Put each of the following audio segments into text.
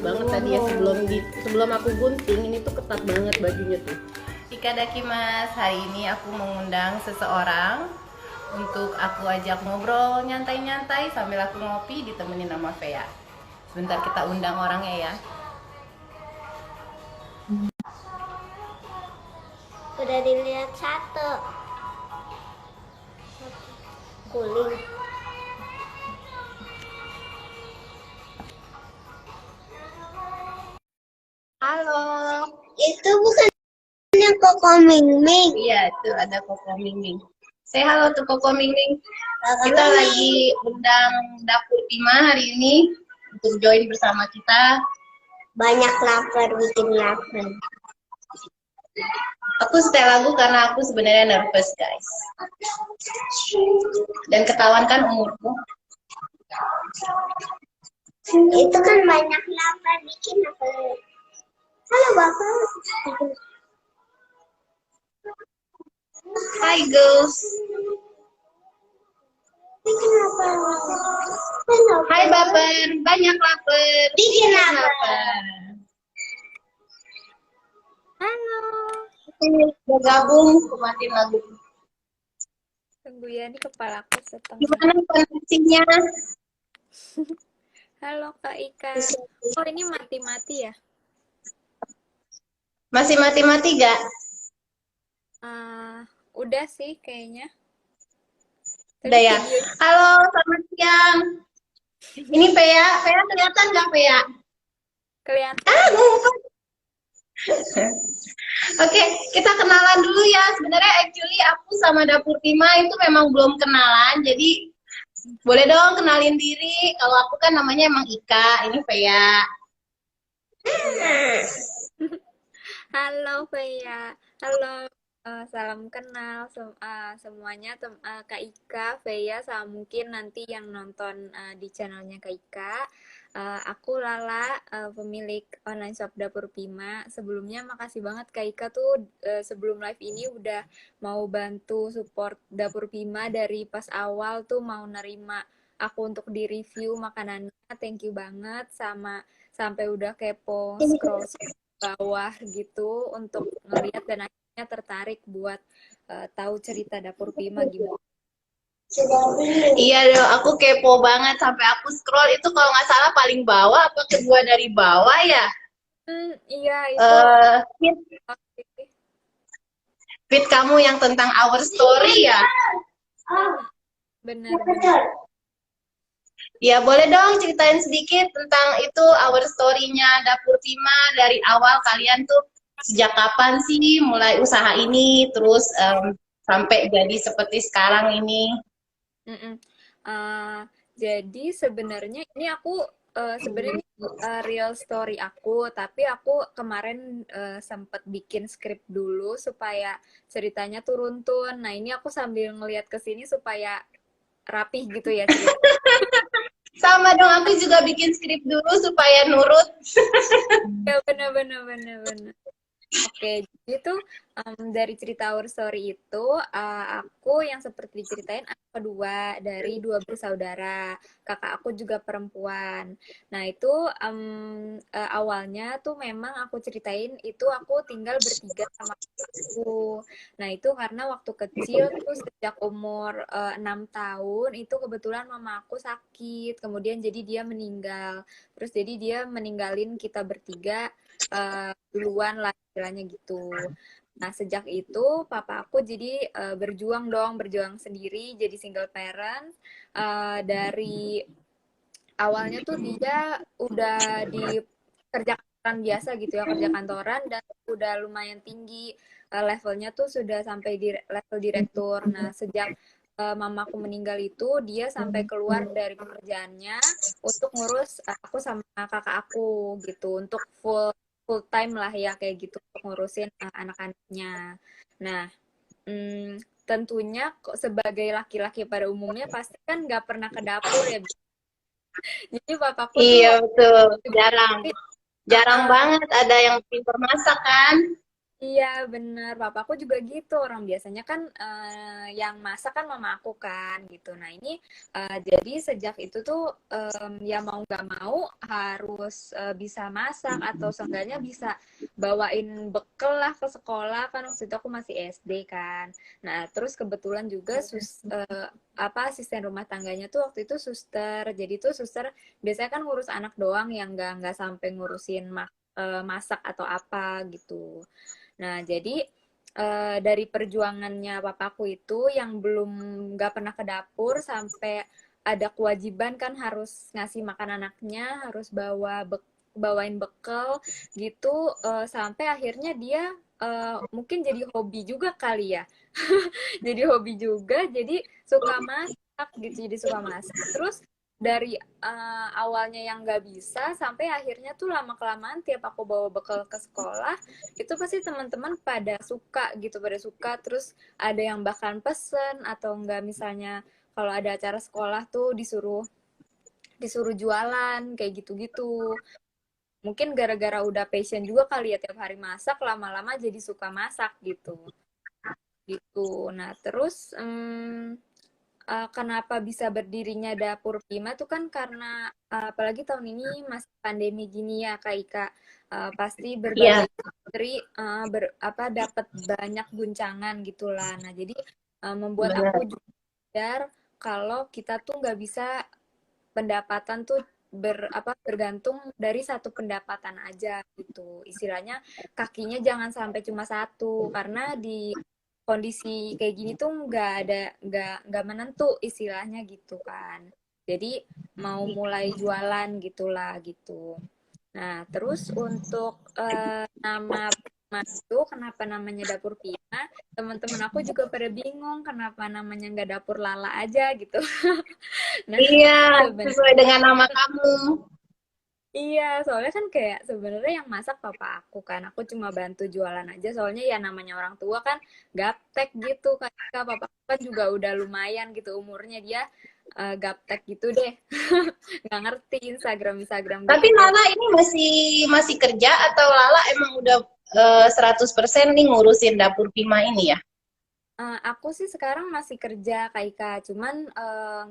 banget tadi ya, sebelum aku gunting ini tuh ketat banget bajunya tuh. Ikadakimasu, hari ini aku mengundang seseorang untuk aku ajak ngobrol nyantai-nyantai sambil aku ngopi ditemenin sama Vea. Sebentar kita undang orangnya ya. Udah dilihat satu. Guling. Halo. Itu bukannya Koko Mingming. Iya, itu ada Koko Mingming. Say halo tuh Koko Mingming. Kita lagi undang Dapur Pima hari ini untuk join bersama kita. Banyak lapar, bikin lapar. Aku setel lagu karena aku sebenarnya nervous, guys. Dan ketahuan kan umurku. Itu kan banyak lapar, bikin apa? Halo Bapak. Hi girls. Bikin apa? Halo. Hai Baper, banyak lapar. Bikin apa? Halo. Bergabung, aku matiin lagu. Tunggu ya, ini kepalaku setengah. Gimana koneksinya? Halo Kak Ika. Oh, ini mati-mati ya? Masih mati-mati gak? Udah sih kayaknya. Udah ya. Halo, selamat siang. Ini Pea, Pea kelihatan gak Pea? Kelihatan. Oke, kita kenalan dulu ya. Sebenarnya actually aku sama Dapur Pima itu memang belum kenalan. Jadi boleh dong kenalin diri. Kalau aku kan namanya emang Ika, ini Pea. Halo Veya. Halo. Salam kenal semuanya Kak Ika, Veya, sama mungkin nanti yang nonton di channelnya Kak Ika. Aku Lala, pemilik online shop Dapur Pima. Sebelumnya makasih banget Kak Ika tuh sebelum live ini udah mau bantu support Dapur Pima dari pas awal tuh mau nerima aku untuk di-review makanannya. Thank you banget sama sampai udah kepo scroll bawah gitu untuk ngeliat dan akhirnya tertarik buat tahu cerita Dapur Pima gimana. Iya dong, aku kepo banget sampai aku scroll itu kalau nggak salah paling bawah apa kedua dari bawah ya? Iya itu. Feed kamu yang tentang our story ya? Benar. Ya boleh dong ceritain sedikit tentang itu our story-nya Dapur Pima dari awal kalian tuh sejak kapan sih mulai usaha ini terus sampai jadi seperti sekarang ini? Jadi sebenarnya ini aku sebenarnya real story aku, tapi aku kemarin sempet bikin skrip dulu supaya ceritanya tuh runtun. Nah ini aku sambil ngelihat ke sini supaya rapih gitu ya cerita. Sama dong, aku juga bikin skrip dulu supaya nurut. Ya benar. Oke, jadi tuh dari cerita Our Story itu aku yang seperti diceritain anak kedua dari dua bersaudara. Kakak aku juga perempuan. Nah itu awalnya tuh memang aku ceritain itu aku tinggal bertiga sama aku. Nah itu karena waktu kecil tuh sejak umur 6 tahun itu kebetulan mama aku sakit. Kemudian jadi dia meninggal. Terus jadi dia meninggalin kita bertiga duluan lah istilahnya gitu. Nah sejak itu papa aku jadi berjuang sendiri jadi single parent. Dari awalnya tuh dia udah di kerja kantoran biasa gitu ya, kerja kantoran dan udah lumayan tinggi levelnya tuh sudah sampai di level direktur. Nah sejak mamaku meninggal itu dia sampai keluar dari pekerjaannya untuk ngurus aku sama kakak aku gitu untuk full time lah ya kayak gitu untuk ngurusin anak-anaknya. Nah tentunya kok sebagai laki-laki pada umumnya pasti kan nggak pernah ke dapur ya. Jadi bapakku tuh Iya betul, jarang banget ada yang pintar masak kan? Iya bener, papaku juga gitu. Orang biasanya kan yang masak kan mama aku kan gitu. Nah ini jadi sejak itu tuh ya mau nggak mau harus bisa masak atau seenggaknya bisa bawain bekal lah ke sekolah kan waktu itu aku masih SD kan. Nah terus kebetulan juga apa asisten rumah tangganya tuh waktu itu suster. Jadi tuh suster biasanya kan ngurus anak doang yang nggak sampai ngurusin masak atau apa gitu. Nah, jadi dari perjuangannya papaku itu yang belum nggak pernah ke dapur sampai ada kewajiban kan harus ngasih makan anaknya, harus bawain bekal gitu sampai akhirnya dia mungkin jadi hobi juga kali ya. Jadi hobi juga, jadi suka masak gitu, jadi suka masak. Terus dari awalnya yang nggak bisa sampai akhirnya tuh lama kelamaan tiap aku bawa bekal ke sekolah itu pasti teman-teman pada suka gitu, pada suka. Terus ada yang bahkan pesen atau enggak misalnya kalau ada acara sekolah tuh disuruh disuruh jualan kayak gitu-gitu. Mungkin gara-gara udah passion juga kali ya tiap hari masak, lama-lama jadi suka masak gitu. Gitu. Nah, terus kenapa bisa berdirinya Dapur Pima tuh kan karena apalagi tahun ini masih pandemi gini ya Kak Ika. Pasti Iya, berbagai industri dapat banyak guncangan gitulah. Nah, jadi membuat benar. aku juga sadar kalau kita tuh nggak bisa pendapatan tuh bergantung dari satu pendapatan aja gitu. Istilahnya kakinya jangan sampai cuma satu karena di kondisi kayak gini tuh nggak menentu istilahnya gitu kan. Jadi mau mulai jualan gitulah gitu. Nah, terus untuk nama Mas itu kenapa namanya Dapur Pina? Teman-teman aku juga pada bingung kenapa namanya nggak Dapur Lala aja gitu. Nah, Iya, sebenarnya sesuai dengan nama kamu. iya, soalnya kan kayak sebenarnya yang masak papa aku kan. Aku cuma bantu jualan aja. Soalnya ya namanya orang tua kan gaptek gitu. Kayak papa aku kan juga udah lumayan gitu umurnya dia gaptek gitu deh. Nggak ngerti Instagram Tapi gitu. Lala ini masih masih kerja atau Lala emang udah 100% nih ngurusin dapur Pima ini ya? Aku sih sekarang masih kerja Kak Ika, cuman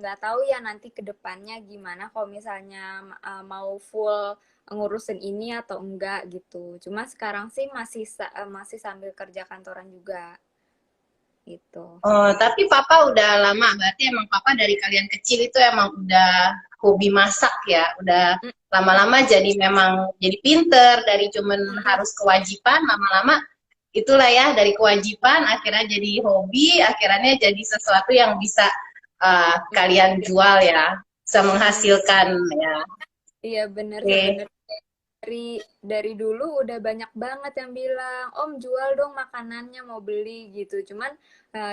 nggak tahu ya nanti ke depannya gimana kalau misalnya mau full ngurusin ini atau enggak gitu. Cuma sekarang sih masih sambil kerja kantoran juga gitu. Oh, tapi Papa udah lama, berarti emang Papa dari kalian kecil itu emang udah hobi masak ya, udah Mm, lama-lama jadi memang jadi pinter dari cuman mm, harus kewajiban, lama-lama itulah ya dari kewajiban akhirnya jadi hobi, akhirnya jadi sesuatu yang bisa kalian jual ya, bisa mm. menghasilkan ya. Iya bener Oke. sebenarnya dari dulu udah banyak banget yang bilang, Om jual dong makanannya mau beli gitu. Cuman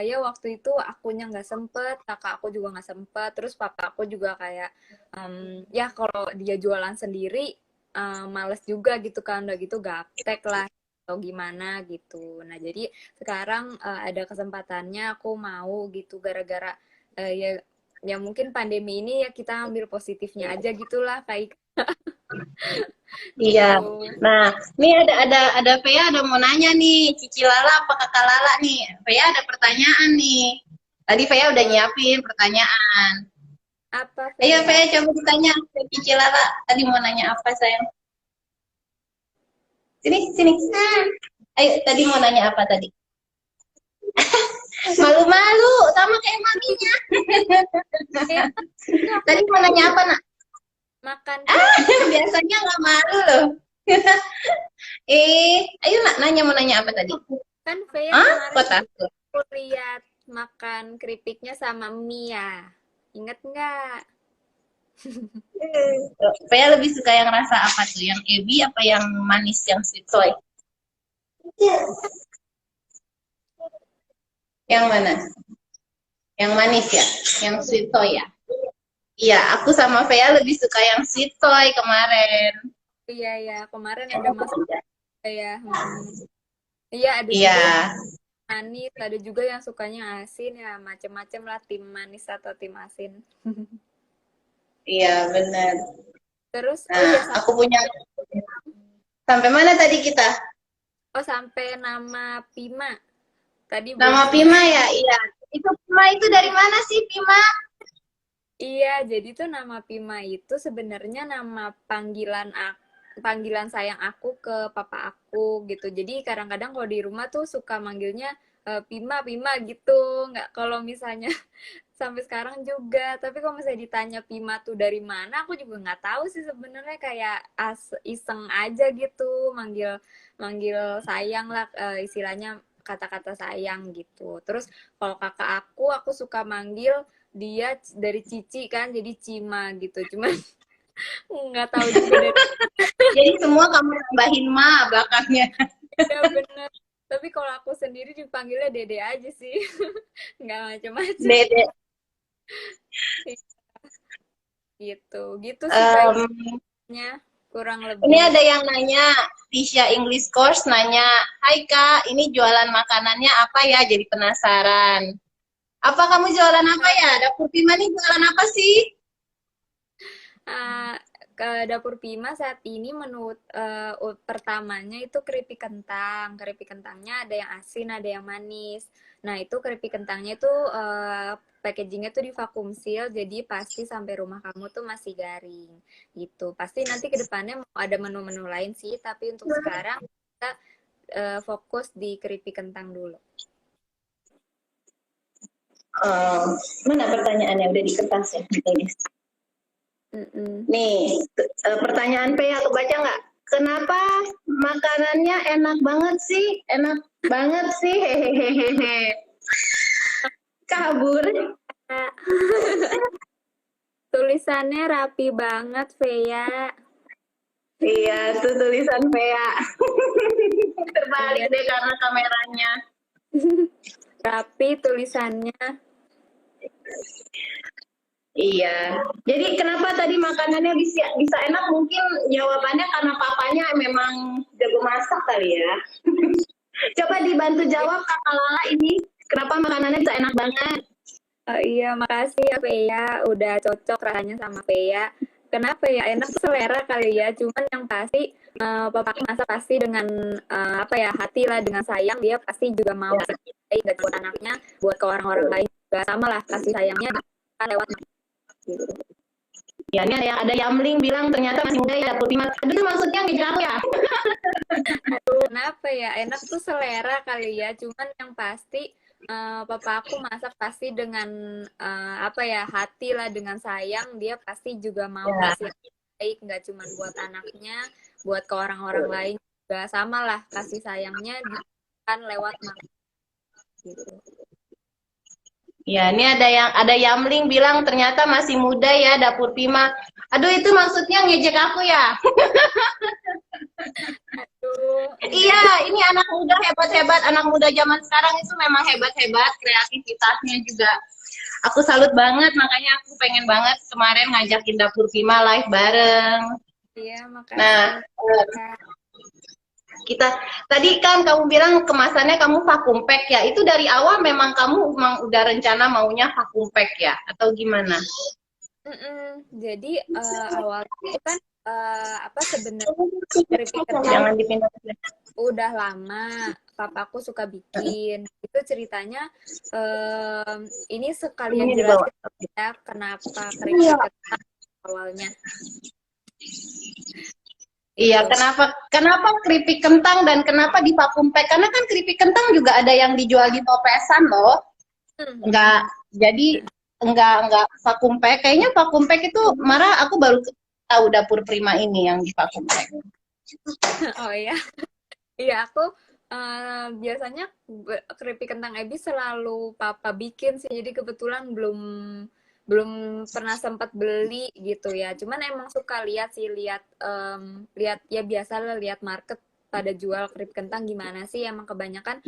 ya waktu itu akunya nggak sempet, kakak aku juga nggak sempet, terus papa aku juga kayak ya kalau dia jualan sendiri males juga gitu kan, udah gitu gaptek lah atau gimana gitu. Nah jadi sekarang ada kesempatannya aku mau gitu gara-gara ya ya mungkin pandemi ini ya kita ambil positifnya aja gitulah kayak Iya. gitu. Nah, nih ada Vea ada mau nanya nih, Cici Lala apa Kakak Lala nih? Vea ada pertanyaan nih. Tadi Vea udah Boleh. nyiapin pertanyaan. Apa Ayo Vea? Vea coba ditanya ke Cici Lala. Tadi mau nanya apa sayang? Sini, sini. Ayo, tadi mau nanya apa tadi? Malu-malu sama kayak maminya. Vea, itu aku Tadi mau nanya apa, Nak? makan Ah, keripik biasanya nggak malu loh. Ayo Nak, nanya mau nanya apa tadi? kan Vea Ah, kemarin kok takut? aku lihat makan keripiknya sama Mia. Ingat nggak? Saya lebih suka yang rasa apa tuh? Yang ebi apa yang manis, yang sweet soy? Yang mana? Yang manis ya? Yang sweet soy ya? Iya, aku sama Vea lebih suka yang sweet soy kemarin. Iya ya, kemarin ada masak ya. Iya, ada Iya, juga yang manis, ada juga yang sukanya asin ya, macem-macem lah tim manis atau tim asin. iya benar. Terus, oh Nah, iya aku punya sampai mana tadi kita? Oh, sampai nama Pima. Tadi belum Nama sempat. Pima ya, iya. Itu Pima itu dari mana sih Pima? Iya, jadi tuh nama Pima itu sebenarnya nama panggilan sayang aku ke papa aku gitu. Jadi kadang-kadang kalau di rumah tuh suka manggilnya Pima, Pima gitu. Nggak kalau misalnya sampai sekarang juga. Tapi kalau misalnya ditanya Pima tuh dari mana, aku juga nggak tahu sih sebenarnya kayak iseng aja gitu, manggil manggil sayang lah istilahnya kata-kata sayang gitu. Terus kalau kakak aku suka manggil dia dari Cici kan jadi Cima gitu. Cuman nggak tahu juga dari Jadi semua kamu tambahin ma belakangnya. ya bener. Tapi kalau aku sendiri dipanggilnya Dede aja sih. Nggak macem-macem Dede. gitu. Gitu sih Em, kayaknya kurang ini lebih. ada yang nanya, Tisha English Course nanya, Hai Kak, ini jualan makanannya apa ya? Jadi penasaran. Apa kamu jualan apa ya? Dapur Pima nih jualan apa sih? Uh, ke dapur Pima saat ini menu pertamanya itu keripik kentang. Keripik kentangnya ada yang asin, ada yang manis. Nah, itu keripik kentangnya itu packagingnya tuh di vakum seal, jadi pasti sampai rumah kamu tuh masih garing gitu. Pasti nanti ke depannya mau ada menu-menu lain sih, tapi untuk sekarang kita fokus di keripik kentang dulu. Mana pertanyaannya? Udah di kertas ya? Ditulis. Nih, pertanyaan P aku baca nggak? Kenapa makanannya enak banget sih? Enak banget sih, hehehehe. Kabur. Tulisannya rapi banget, Veya. Iya, tuh tulisan Vea. Terbalik Iya, deh karena kameranya. rapi tulisannya. Iya. Jadi kenapa tadi makanannya bisa enak? Mungkin jawabannya karena papanya memang jago masak kali ya. Coba dibantu jawab Kakak Lala ini. Kenapa makanannya bisa enak banget? Oh iya, makasih ya Veya. Udah cocok rasanya sama Veya. Kenapa ya? Enak tuh selera kali ya. Cuman yang pasti papa aku masak pasti dengan apa ya, hati lah, dengan sayang. Dia pasti juga mau Ya. baik gak buat anaknya, buat ke orang-orang lain juga sama lah kasih sayangnya lewat gitu. Ya, ini ada Yamling bilang ternyata masih muda ya dapur Pima. Aduh, itu maksudnya ngejar aku ya? Aduh, kenapa ya? Enak tuh selera kali ya. Cuman yang pasti papa aku masak pasti dengan apa ya, hati lah, dengan sayang. Dia pasti juga mau Ya. ngasih yang baik, nggak cuma buat anaknya, buat ke orang-orang lain juga sama lah kasih sayangnya kan lewat makan gitu. Ya, ini ada Yamling bilang ternyata masih muda ya dapur Pima. Aduh, itu maksudnya ngejek aku ya? Aduh, Iya, enggak. ini anak muda hebat-hebat. Anak muda zaman sekarang itu memang hebat-hebat. Kreativitasnya juga. Aku salut banget, makanya aku pengen banget kemarin ngajakin dapur Pima live bareng. Iya, Nah, makasih. kita tadi kan kamu bilang kemasannya kamu vakum pack ya. Itu dari awal memang kamu udah rencana maunya vakum pack ya, atau gimana? Jadi awalnya itu kan apa sebenarnya keripik kentang Jangan dipindah. udah lama papaku suka bikin. Itu ceritanya ini sekalian Ini dibawa. jelasin ya kenapa keripik kentang awalnya. Iya, Gitu. kenapa keripik kentang dan kenapa di vakum pack? Karena kan keripik kentang juga ada yang dijual di topesan loh. Enggak, jadi enggak vakum pack. Kayaknya vakum pack itu marah aku baru tahu dapur Prima ini yang di vakum pack. Oh iya. Iya, aku biasanya keripik kentang ebi selalu papa bikin sih. Jadi kebetulan belum belum pernah sempat beli gitu ya. Cuman emang suka lihat sih, lihat lihat ya biasa lah, lihat market pada jual keripik kentang gimana sih. Emang kebanyakan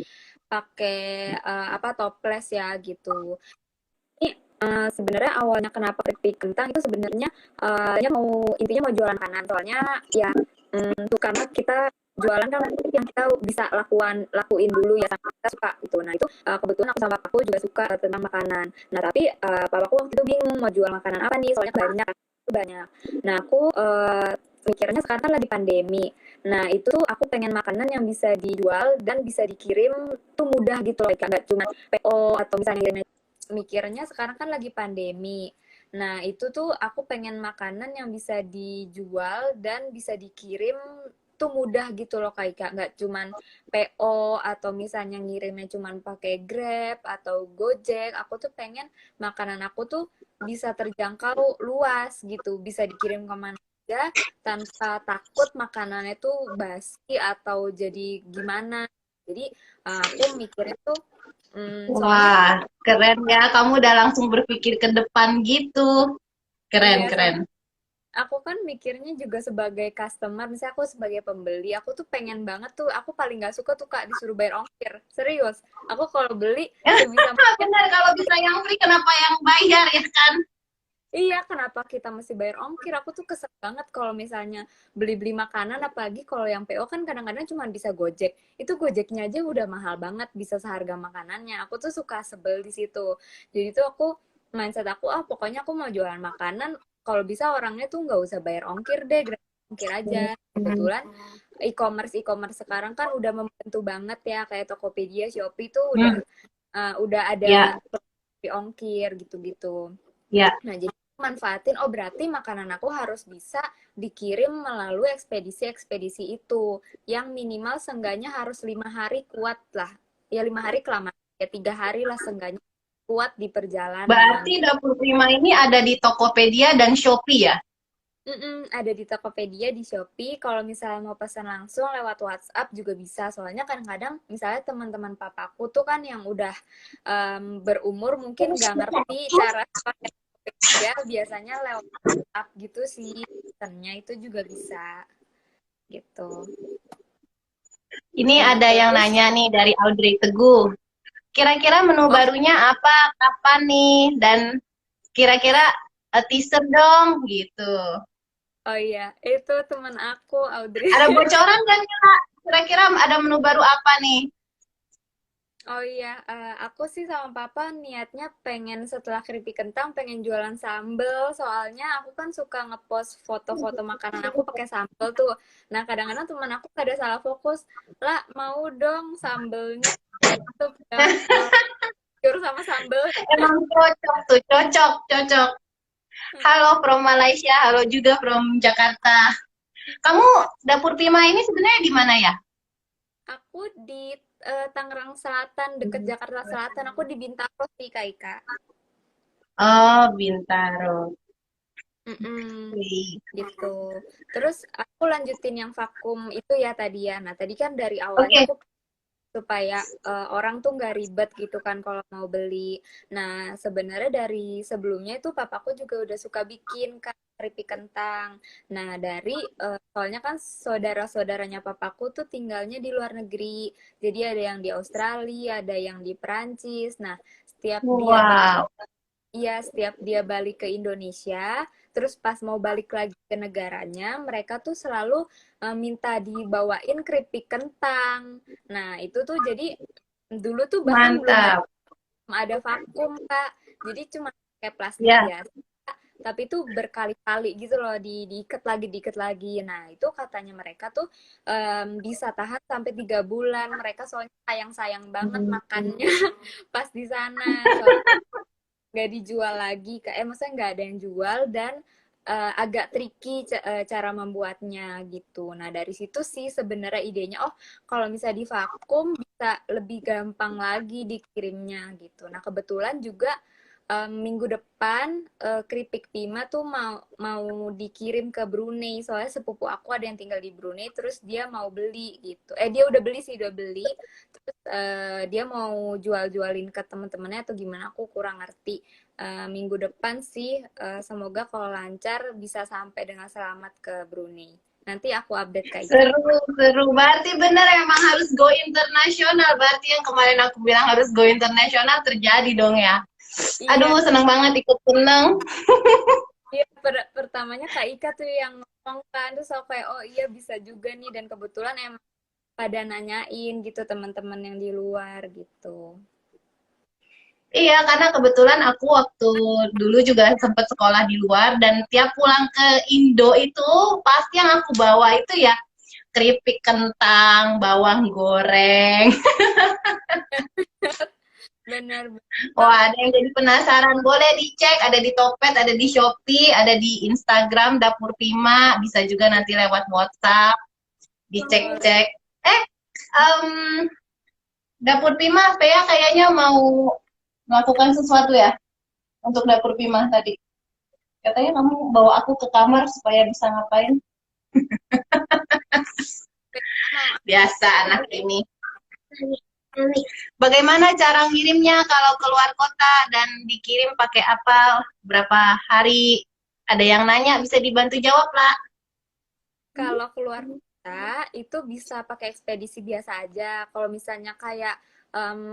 pakai apa toples ya gitu. Ini sebenarnya awalnya kenapa keripik kentang itu sebenarnya intinya mau jualan makanan. Soalnya ya tuh karena kita jualan kan yang kita bisa lakuin dulu ya sama kita suka gitu. Nah itu kebetulan aku sama papaku juga suka tentang makanan. Nah tapi papaku waktu itu bingung mau jual makanan apa nih, soalnya banyak. Nah aku mikirnya sekarang kan lagi pandemi. Nah, itu tuh aku pengen makanan yang bisa dijual dan bisa dikirim tuh mudah gitu loh, Kak. Nggak cuma PO atau misalnya mikirnya sekarang kan lagi pandemi. Nah, itu tuh aku pengen makanan yang bisa dijual dan bisa dikirim tuh mudah gitu loh Kak. Nggak cuman PO atau misalnya ngirimnya cuman pakai Grab atau Gojek. Aku tuh pengen makanan aku tuh bisa terjangkau luas gitu, bisa dikirim kemana aja tanpa takut makanannya tuh basi atau jadi gimana. Jadi aku mikirnya tuh soalnya Wah, keren ya. Kamu udah langsung berpikir ke depan gitu. Keren, iya keren. soalnya aku kan mikirnya juga sebagai customer, misalnya aku sebagai pembeli, aku tuh pengen banget tuh, aku paling nggak suka tuh Kak disuruh bayar ongkir. Serius, aku kalau beli sebisa mungkin, Benar, kalau bisa yang free, kenapa yang bayar ya kan? iya kenapa kita mesti bayar ongkir? Aku tuh kesel banget kalau misalnya beli-beli makanan, apalagi kalau yang PO kan kadang-kadang cuma bisa Gojek. Itu Gojeknya aja udah mahal banget, bisa seharga makanannya. Aku tuh suka sebel di situ. Jadi tuh aku, mindset aku, ah pokoknya aku mau jualan makanan, kalau bisa orangnya tuh nggak usah bayar ongkir deh, gratis ongkir aja. Kebetulan e-commerce sekarang kan udah membantu banget ya, kayak Tokopedia, Shopee tuh Hmm, udah ada ya, ongkir gitu-gitu. ya. Nah, jadi manfaatin, oh berarti makanan aku harus bisa dikirim melalui ekspedisi-ekspedisi itu. Yang minimal seenggaknya harus 5 hari kuat lah. Ya 5 hari kelamaan. Ya 3 hari lah seenggaknya kuat di perjalanan. Berarti Dapur Prima ini ada di Tokopedia dan Shopee ya? Ada di Tokopedia, di Shopee. Kalau misalnya mau pesan langsung lewat WhatsApp juga bisa. Soalnya kadang-kadang misalnya teman-teman papaku tuh kan yang udah berumur mungkin nggak ngerti cara pakai Tokopedia. Biasanya lewat WhatsApp gitu sih. Pesannya itu juga bisa gitu. Ini Nah, ada yang terus nanya nih dari Audrey Teguh. Kira-kira menu oh barunya apa, kapan nih, dan kira-kira teaser dong gitu. oh iya, itu teman aku Audrey. Ada bocoran nggak Kak? Kira-kira ada menu baru apa nih? Oh iya, aku sih sama papa niatnya pengen setelah keripik kentang pengen jualan sambel. Soalnya aku kan suka ngepost foto-foto makanan aku pakai sambel tuh. Nah kadang-kadang teman aku ada salah fokus, lah mau dong sambelnya itu sayur sama sambel. Emang cocok tuh, cocok, cocok. Halo from Malaysia, halo juga from Jakarta. Kamu Dapur Prima ini sebenarnya di mana ya? Aku di Tangerang Selatan, deket Jakarta Selatan. Aku di Bintaro sih, Kak Ika. Oh, Bintaro. Mm-mm. Oke. Gitu. Terus aku lanjutin yang vakum itu ya tadi ya. Nah, tadi kan dari awalnya Oke. aku supaya orang tuh nggak ribet gitu kan kalau mau beli. Nah, sebenarnya dari sebelumnya itu papaku juga udah suka bikin kan keripik kentang. Nah, dari soalnya kan saudara-saudaranya papaku tuh tinggalnya di luar negeri. Jadi ada yang di Australia, ada yang di Perancis. Nah, setiap dia Wow, iya, setiap dia balik ke Indonesia, terus pas mau balik lagi ke negaranya, mereka tuh selalu minta dibawain keripik kentang. Nah, itu tuh jadi dulu tuh bahkan mantap. belum ada vakum, Kak. Jadi cuma kayak plastik Ya, biasa. Tapi itu berkali-kali gitu loh, diikat lagi. Nah, itu katanya mereka tuh bisa tahan sampai 3 bulan. Mereka soalnya sayang-sayang banget makannya pas di sana. Soalnya nggak dijual lagi kak, maksudnya nggak ada yang jual dan agak tricky cara membuatnya gitu. Nah dari situ sih sebenarnya idenya, oh kalau misalnya di vakum bisa lebih gampang lagi dikirimnya gitu. Nah kebetulan juga minggu depan keripik Pima tuh mau mau dikirim ke Brunei, soalnya sepupu aku ada yang tinggal di Brunei, terus dia mau beli gitu. Dia udah beli sih, udah beli. Terus dia mau jual-jualin ke teman-temannya atau gimana, aku kurang ngerti. Minggu depan sih, semoga kalau lancar bisa sampai dengan selamat ke Brunei. Nanti aku update Kak Ika. seru, seru. Berarti bener emang harus go internasional. Berarti yang kemarin aku bilang harus go internasional terjadi dong ya. Iya, Aduh, seneng banget ikut seneng. iya pertamanya Kak Ika tuh yang ngomong kan, terus aku kayak oh iya bisa juga nih, dan kebetulan emang pada nanyain gitu teman-teman yang di luar gitu. Iya, karena kebetulan aku waktu dulu juga sempat sekolah di luar dan tiap pulang ke Indo itu pasti yang aku bawa itu ya keripik kentang, bawang goreng. Benar Wah, banget. ada yang jadi penasaran, boleh dicek, ada di Topet, ada di Shopee, ada di Instagram Dapur Pima, bisa juga nanti lewat WhatsApp, Boleh. dicek-cek. Eh, em, Dapur Pima, Vea kayaknya mau melakukan sesuatu ya untuk Dapur Pima tadi. Katanya kamu bawa aku ke kamar supaya bisa ngapain. Mau Biasa anak ini. Mami, Bagaimana cara ngirimnya kalau keluar kota dan dikirim pakai apa? Berapa hari? Ada yang nanya, bisa dibantu jawab lah. kalau keluar kota itu bisa pakai ekspedisi biasa aja. Kalau misalnya kayak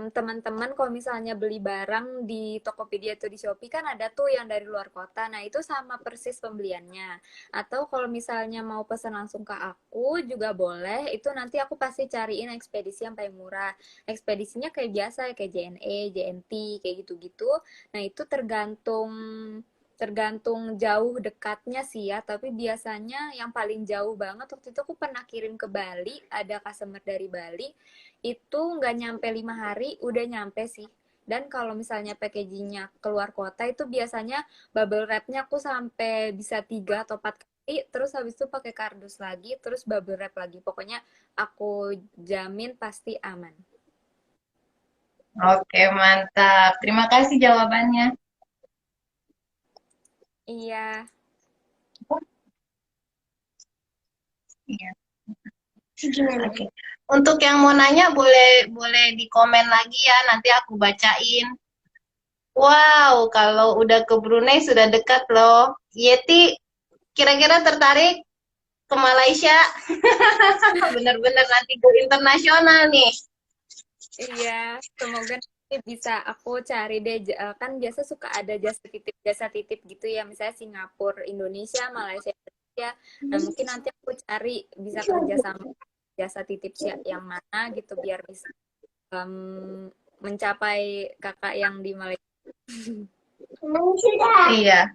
teman-teman kalau misalnya beli barang di Tokopedia atau di Shopee kan ada tuh yang dari luar kota. Nah, itu sama persis pembeliannya. Atau kalau misalnya mau pesan langsung ke aku juga boleh. Itu nanti aku pasti cariin ekspedisi yang paling murah. Ekspedisinya kayak biasa ya, kayak JNE, JNT, kayak gitu-gitu. Nah, itu tergantung tergantung jauh dekatnya sih ya, tapi biasanya yang paling jauh banget waktu itu aku pernah kirim ke Bali, ada customer dari Bali, itu nggak nyampe 5 hari udah nyampe sih. Dan kalau misalnya packagingnya keluar kota itu biasanya bubble wrapnya aku sampai bisa 3 atau 4 kali, terus habis itu pakai kardus lagi, terus bubble wrap lagi. Pokoknya aku jamin pasti aman. Oke, mantap. Terima kasih jawabannya. Iya, Iya. gimana? Oke. Untuk yang mau nanya boleh boleh di komen lagi ya, nanti aku bacain. Wow, kalau udah ke Brunei sudah dekat loh. Yeti, kira-kira tertarik ke Malaysia? Bener-bener nanti go internasional nih. iya, semoga nanti bisa aku cari deh, kan biasa suka ada jasa titip gitu ya, misalnya Singapura, Indonesia, Malaysia, Indonesia. Nah, mungkin nanti aku cari bisa kerja sama jasa titip yang mana gitu biar bisa mencapai kakak yang di Malaysia. Sudah. Iya.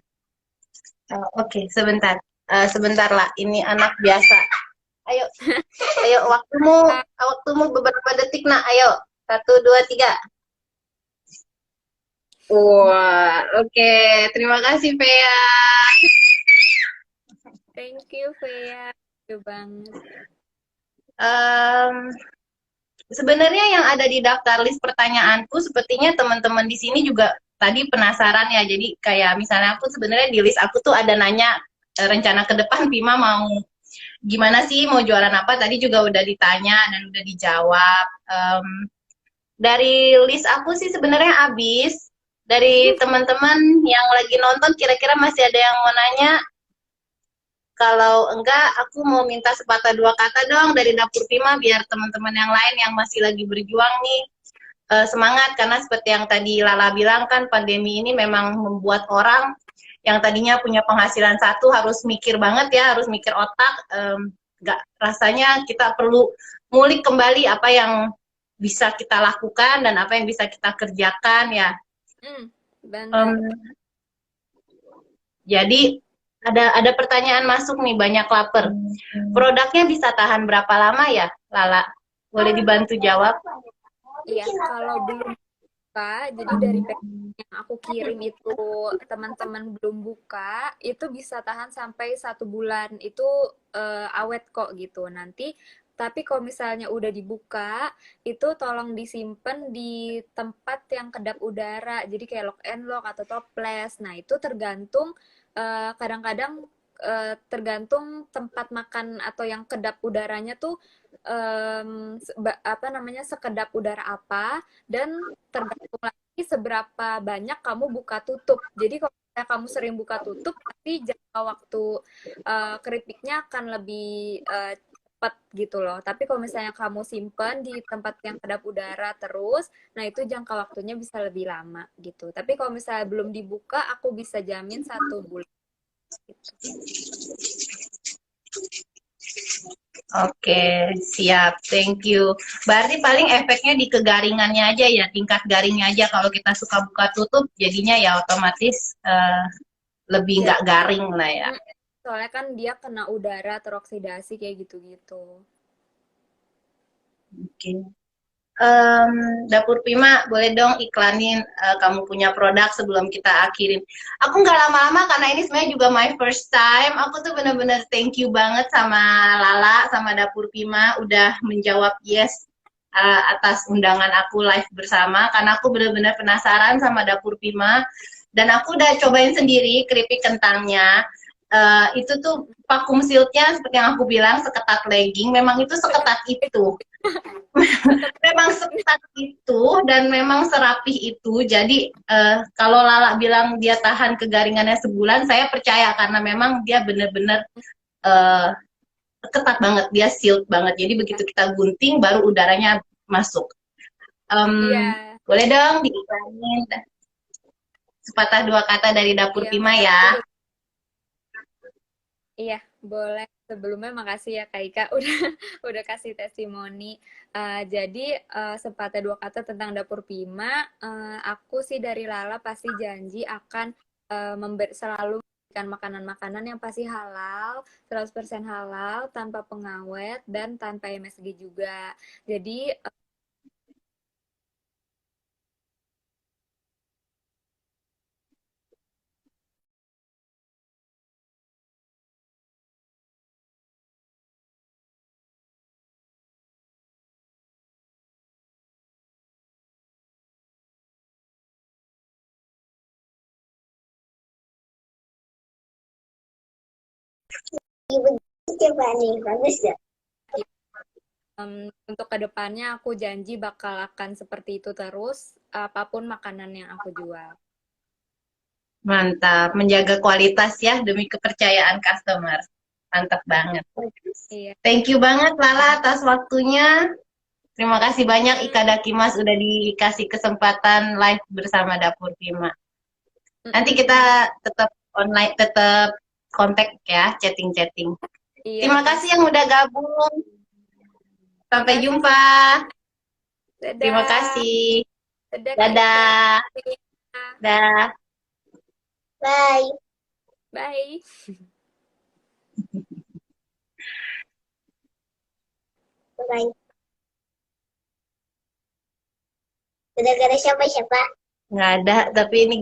Oke, sebentar. Sebentar lah, ini anak biasa. Ayo, ayo waktumu beberapa detik nak. Ayo, 1, 2, 3. Wah, oke. Terima kasih, Vea. Thank you, Vea. Thank you banget. Em, Sebenarnya yang ada di daftar list pertanyaanku, sepertinya teman-teman di sini juga tadi penasaran ya. Jadi kayak misalnya aku sebenarnya di list aku tuh ada nanya rencana ke depan Bima mau gimana sih, mau jualan apa? Tadi juga udah ditanya dan udah dijawab. Dari list aku sih sebenarnya habis. Dari teman-teman yang lagi nonton, kira-kira masih ada yang mau nanya? Kalau enggak, aku mau minta sepatah dua kata dong dari Dapur Pima biar teman-teman yang lain yang masih lagi berjuang nih semangat, karena seperti yang tadi Lala bilang kan pandemi ini memang membuat orang yang tadinya punya penghasilan satu harus mikir banget ya, harus mikir otak. Enggak, rasanya kita perlu ngulik kembali apa yang bisa kita lakukan dan apa yang bisa kita kerjakan ya. Benar. Um, jadi ada pertanyaan masuk nih, banyak lapar. Produknya bisa tahan berapa lama ya, Lala? Boleh dibantu jawab? Iya, kalau belum buka, jadi dari yang aku kirim itu teman-teman belum buka, itu bisa tahan sampai 1 bulan. Itu awet kok gitu. Nanti, tapi kalau misalnya udah dibuka, itu tolong disimpan di tempat yang kedap udara. Jadi kayak lock and lock atau toples. Nah, itu tergantung kadang-kadang tergantung tempat makan atau yang kedap udaranya tuh apa namanya sekedap udara apa dan tergantung lagi seberapa banyak kamu buka tutup. Jadi kalau kamu sering buka tutup, pasti jangka waktu keripiknya akan lebih cepat gitu loh. Tapi kalau misalnya kamu simpan di tempat yang kedap udara terus, nah itu jangka waktunya bisa lebih lama gitu. Tapi kalau misalnya belum dibuka, aku bisa jamin 1 bulan. Gitu. Oke, siap. Thank you. Berarti paling efeknya di kegaringannya aja ya, tingkat garingnya aja. Kalau kita suka buka tutup, jadinya ya otomatis lebih Ya, nggak garing lah ya. mm, soalnya kan dia kena udara teroksidasi kayak gitu-gitu. Oke. Em, Dapur Pima, boleh dong iklanin kamu punya produk sebelum kita akhirin. Aku nggak lama-lama karena ini sebenarnya juga my first time. Aku tuh bener-bener thank you banget sama Lala, sama Dapur Pima udah menjawab yes atas undangan aku live bersama. Karena aku bener-bener penasaran sama Dapur Pima. Dan aku udah cobain sendiri keripik kentangnya. Itu tuh vakum sealed-nya seperti yang aku bilang seketat legging. Memang itu seketat itu. Memang seketat itu dan memang serapih itu. Jadi kalau Lala bilang dia tahan kegaringannya sebulan, saya percaya karena memang dia benar-benar uh, ketat banget, dia sealed banget. Jadi begitu kita gunting, baru udaranya masuk. Iya, Boleh dong diiklanin sepatah dua kata dari Dapur iya, Pima ya. makasih. Iya, boleh. Sebelumnya makasih ya Kak Ika udah kasih testimoni. Jadi sepatah dua kata tentang Dapur Pima, aku sih dari Lala pasti janji akan selalu memberikan makanan-makanan yang pasti halal, 100% halal, tanpa pengawet dan tanpa MSG juga. Jadi Iya begitu Pak nih, bagus ya. untuk kedepannya aku janji bakal akan seperti itu terus, apapun makanan yang aku jual. Mantap, menjaga kualitas ya demi kepercayaan customer. Mantap banget. Iya. Thank you banget Lala atas waktunya. Terima kasih banyak Ika Mm-mm. Dakimas udah dikasih kesempatan live bersama Dapur Pima. Nanti kita Mm-mm. tetap online, tetap kontak ya, chatting-chatting. Iya, Terima kasih yang pasti. udah gabung. Sampai Makasih, jumpa. Terima dadah. kasih. Dadah, Kak Ika. Dadah. Dah. Bye. Bye. Bye. Gara-gara siapa-siapa? Nggak ada, tapi ini